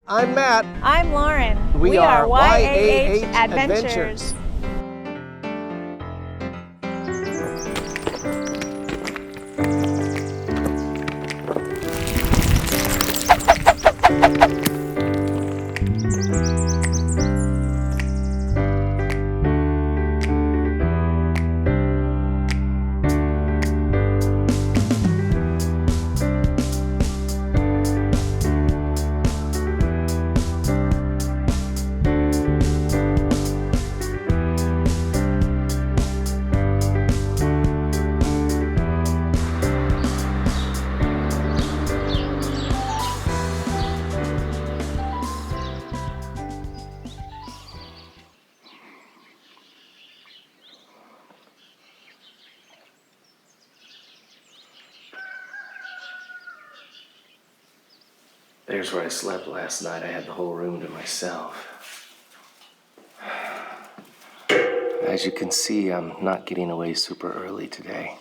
I'm Matt. I'm Lauren. We are YAH YAH Adventures. There's where I slept last night. I had the whole room to myself. As you can see, I'm not getting away super early today.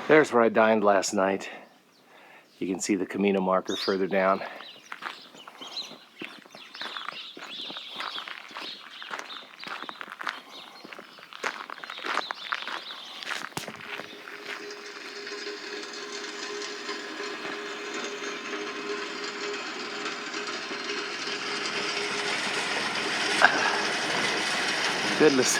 There's where I dined last night. You can see the Camino marker further down. Goodness.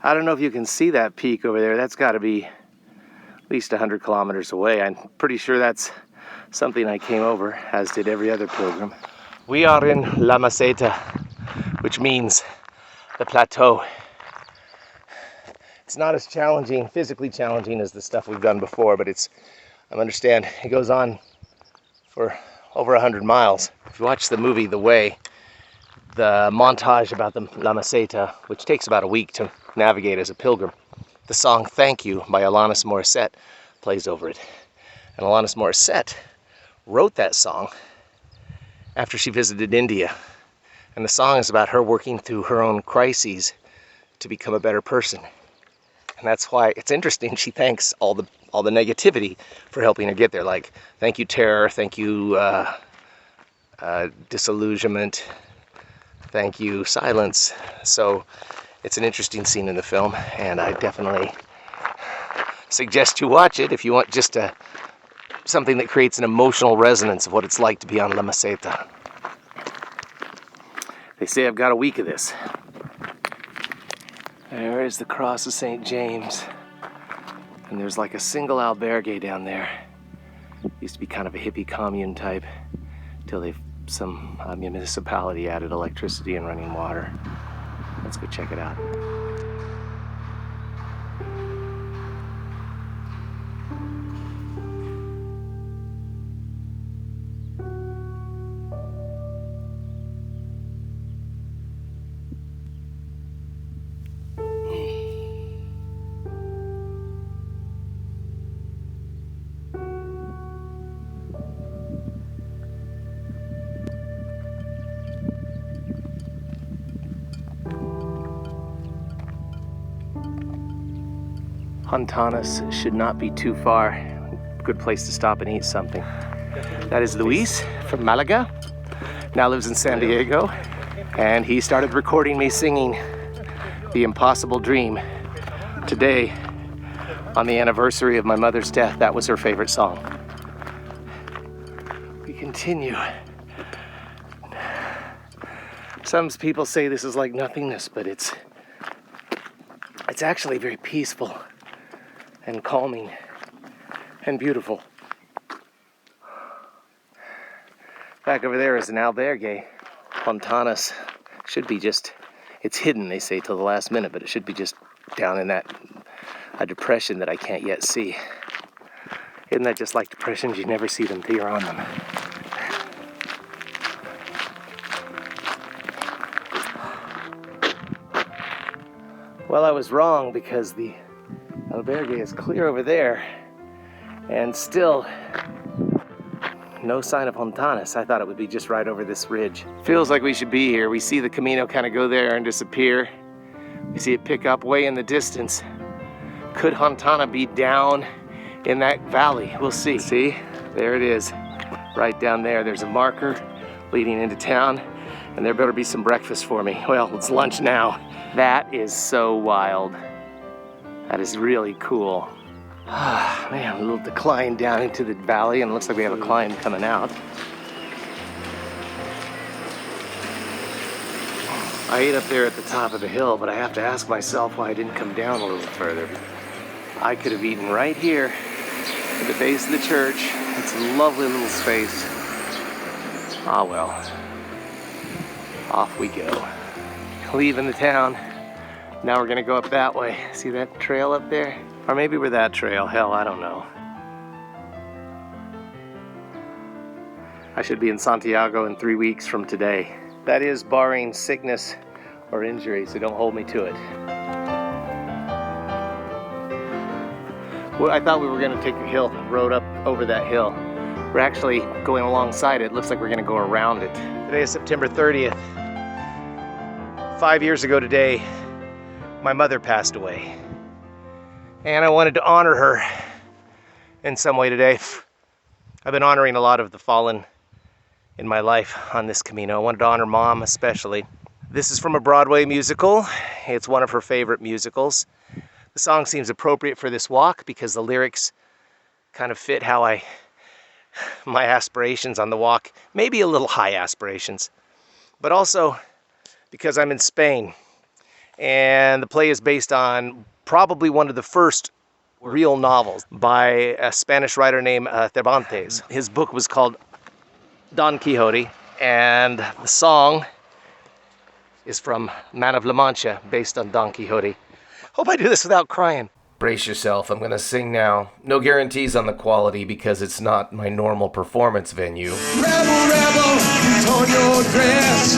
I don't know if you can see that peak over there. That's got to be at least 100 kilometers away. I'm pretty sure that's something I came over, as did every other pilgrim. We are in La Meseta, which means the plateau. It's not as challenging, physically challenging, as the stuff we've done before, but I understand it goes on for over 100 miles. If you watch the movie The Way, the montage about the La Meseta, which takes about a week to navigate as a pilgrim, the song Thank You by Alanis Morissette plays over it. And Alanis Morissette wrote that song after she visited India. And the song is about her working through her own crises to become a better person. And that's why it's interesting. She thanks all the negativity for helping her get there. Like, thank you terror, thank you disillusionment, thank you silence. So it's an interesting scene in the film, and I definitely suggest you watch it if you want just something that creates an emotional resonance of what it's like to be on La Meseta. They say I've got a week of this. There is the cross of St. James. And there's like a single albergue down there. Used to be kind of a hippie commune type, till some municipality added electricity and running water. Let's go check it out. Hontanas should not be too far. Good place to stop and eat something. That is Luis from Malaga. Now lives in San Diego. And he started recording me singing The Impossible Dream. Today, on the anniversary of my mother's death, that was her favorite song. We continue. Some people say this is like nothingness, but it's actually very peaceful and calming and beautiful. Back over there is an albergue. Hontanas should be just, it's hidden, they say, till the last minute, but it should be just down in that a depression that I can't yet see. Isn't that just like depressions? You never see them till you're on them. Well, I was wrong because the albergue is clear over there and still no sign of Hontanas. I thought it would be just right over this ridge. Feels like we should be here. We see the Camino kind of go there and disappear. We see it pick up way in the distance. Could Hontana be down in that valley? We'll see. See, there it is, right down there. There's a marker leading into town, and there better be some breakfast for me. Well, it's lunch now. That is so wild. That is really cool. Man, a little decline down into the valley, and it looks like we have a climb coming out. I ate up there at the top of the hill, but I have to ask myself why I didn't come down a little further. I could have eaten right here at the base of the church. It's a lovely little space. Ah well, off we go. Leaving the town. Now we're gonna go up that way. See that trail up there? Or maybe we're that trail, hell, I don't know. I should be in Santiago in 3 weeks from today. That is barring sickness or injury, so don't hold me to it. Well, I thought we were gonna take the hill, road up over that hill. We're actually going alongside it. Looks like we're gonna go around it. Today is September 30th. 5 years ago today, my mother passed away. And I wanted to honor her in some way today. I've been honoring a lot of the fallen in my life on this Camino. I wanted to honor Mom especially. This is from a Broadway musical. It's one of her favorite musicals. The song seems appropriate for this walk because the lyrics kind of fit how my aspirations on the walk, maybe a little high aspirations, but also because I'm in Spain and the play is based on probably one of the first real novels by a Spanish writer named Cervantes. His book was called Don Quixote, and the song is from Man of La Mancha, based on Don Quixote. Hope I do this without crying. Brace yourself, I'm gonna sing now. No guarantees on the quality because it's not my normal performance venue. Rebel, rebel, you torn your dress.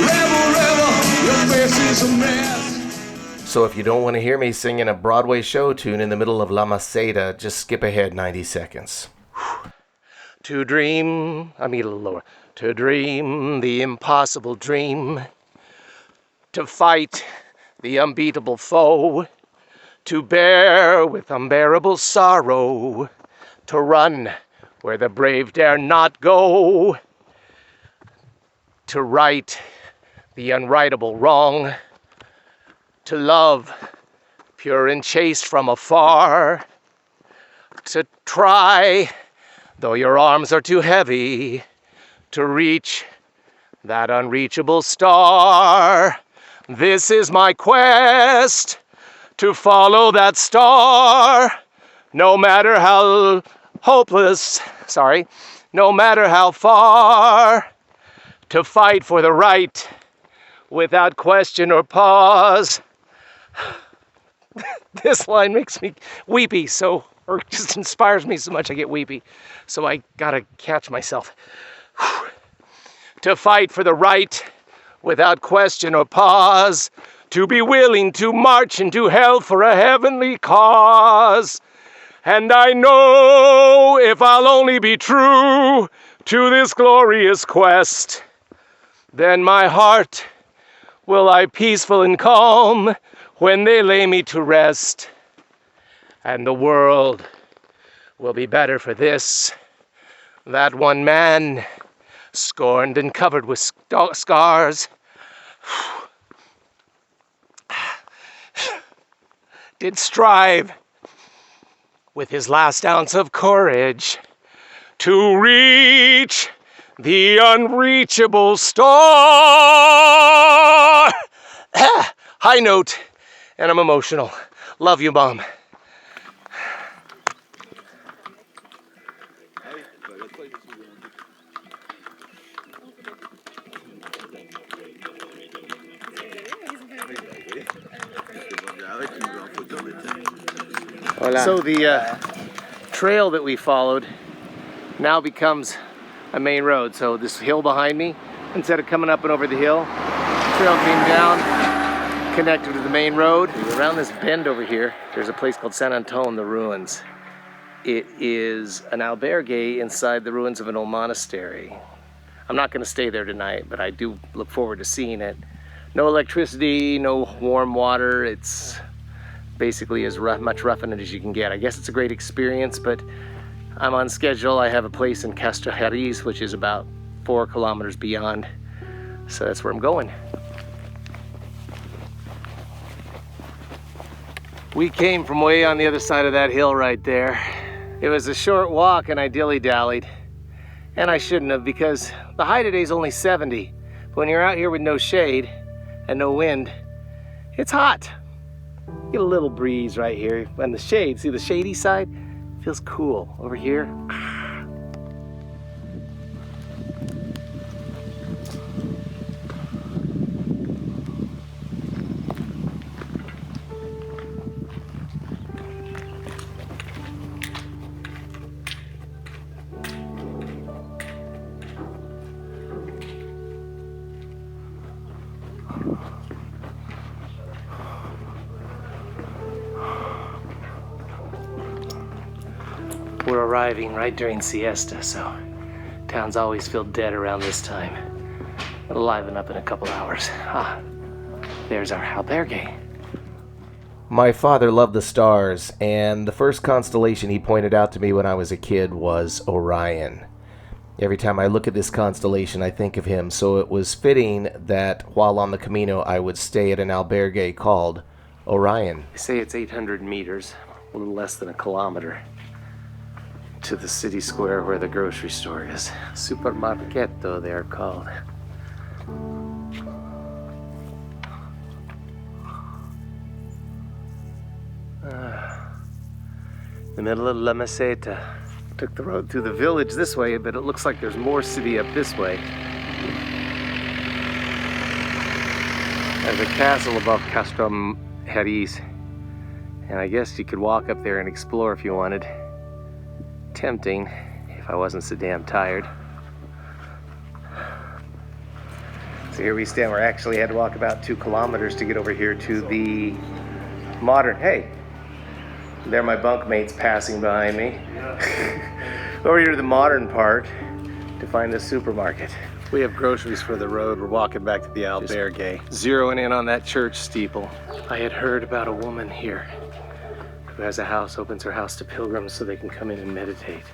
Rebel, rebel, your dress is a mess. So if you don't want to hear me singing a Broadway show tune in the middle of La Peseta, just skip ahead 90 seconds. To dream, a little lower. To dream the impossible dream. To fight the unbeatable foe. To bear with unbearable sorrow. To run where the brave dare not go. To right the unrightable wrong. To love, pure and chaste from afar. To try, though your arms are too heavy, to reach that unreachable star. This is my quest, to follow that star. No matter how hopeless, no matter how far. To fight for the right, without question or pause. This line makes me weepy, or just inspires me so much I get weepy. So I gotta catch myself. To fight for the right without question or pause. To be willing to march into hell for a heavenly cause. And I know if I'll only be true to this glorious quest, then my heart will lie peaceful and calm when they lay me to rest. And the world will be better for this. That one man, scorned and covered with scars, did strive with his last ounce of courage to reach the unreachable star. High note, and I'm emotional. Love you, Mom. Hola. So the trail that we followed now becomes a main road. So this hill behind me, instead of coming up and over the hill, the trail came down, connected to the main road. Around this bend over here, there's a place called San Antone, the ruins. It is an albergue inside the ruins of an old monastery. I'm not going to stay there tonight, but I do look forward to seeing it. No electricity, no warm water. It's basically as much roughing it as you can get. I guess it's a great experience, but I'm on schedule. I have a place in Castrojeriz, which is about 4 kilometers beyond. So that's where I'm going. We came from way on the other side of that hill right there. It was a short walk and I dilly-dallied. And I shouldn't have, because the high today is only 70. But when you're out here with no shade and no wind, it's hot. Get a little breeze right here. And the shade, see the shady side? Feels cool. Over here, we're arriving right during siesta, so towns always feel dead around this time. It'll liven up in a couple hours. Ah, there's our albergue. My father loved the stars, and the first constellation he pointed out to me when I was a kid was Orion. Every time I look at this constellation, I think of him, so it was fitting that while on the Camino, I would stay at an albergue called Orion. They say it's 800 meters, a little less than a kilometer, to the city square where the grocery store is. Supermarketo, they're called. The middle of La Meseta. Took the road through the village this way, but it looks like there's more city up this way. There's a castle above Castrojeriz, and I guess you could walk up there and explore if you wanted. Tempting, if I wasn't so damn tired. So here we stand. We actually had to walk about 2 kilometers to get over here to the modern, hey, there are my bunkmates passing behind me. Over here to the modern part to find the supermarket. We have groceries for the road. We're walking back to the albergue. Zeroing in on that church steeple. I had heard about a woman here who has a house, opens her house to pilgrims so they can come in and meditate.